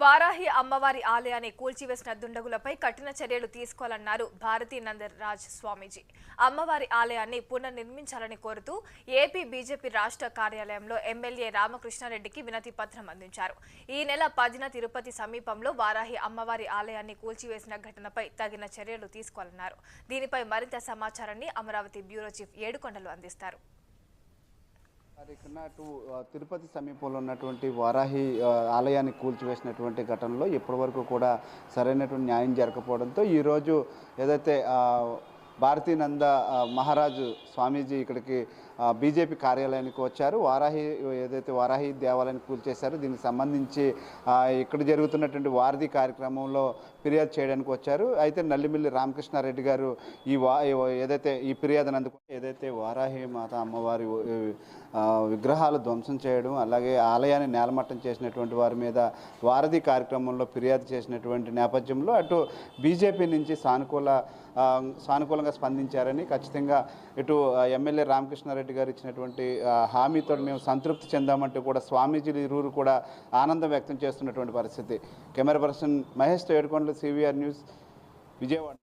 వారాహి అమ్మవారి ఆలయాన్ని కూల్చివేసిన దుండగులపై కఠిన చర్యలు తీసుకోవాలన్నారు భారతీ నందరాజ్ స్వామీజీ. అమ్మవారి ఆలయాన్ని పునర్నిర్మించాలని కోరుతూ ఏపీ బీజేపీ రాష్ట్ర కార్యాలయంలో ఎమ్మెల్యే రామకృష్ణారెడ్డికి వినతి పత్రం అందించారు. ఈ నెల 10న తిరుపతి సమీపంలో వారాహి అమ్మవారి ఆలయాన్ని కూల్చివేసిన ఘటనపై తగిన చర్యలు తీసుకోవాలన్నారు. దీనిపై మరింత సమాచారాన్ని అమరావతి బ్యూరో చీఫ్ ఏడుకొండలు అందిస్తారు. తిరుపతి సమీపంలో ఉన్నటువంటి వారాహి ఆలయాన్ని కూల్చివేసినటువంటి ఘటనలో ఇప్పటివరకు కూడా సరైనటువంటి న్యాయం జరగకపోవడంతో ఈరోజు ఏదైతే భారతీ నంద మహారాజు స్వామీజీ ఇక్కడికి బీజేపీ కార్యాలయానికి వచ్చారు. ఏదైతే వారాహి దేవాలయాన్ని కూల్చేశారో దీనికి సంబంధించి ఇక్కడ జరుగుతున్నటువంటి వారధి కార్యక్రమంలో ఫిర్యాదు చేయడానికి వచ్చారు. అయితే నల్లిమిల్లి రామకృష్ణారెడ్డి గారు ఏదైతే ఈ ఫిర్యాదును అందుకుని ఏదైతే వారాహి మాత అమ్మవారి విగ్రహాలు ధ్వంసం చేయడం, అలాగే ఆలయాన్ని నేలమట్టం చేసినటువంటి వారి మీద వారధి కార్యక్రమంలో ఫిర్యాదు చేసినటువంటి నేపథ్యంలో అటు బీజేపీ నుంచి సానుకూలంగా స్పందించారని, ఖచ్చితంగా ఇటు ఎమ్మెల్యే రామకృష్ణారెడ్డి గారు ఇచ్చినటువంటి హామీతో మేము సంతృప్తి చెందామంటూ కూడా స్వామీజీలు ఇరువురు కూడా ఆనందం వ్యక్తం చేస్తున్నటువంటి పరిస్థితి. కెమెరా పర్సన్ మహేష్తో ఏడుకొండలు, CVR న్యూస్, విజయవాడ.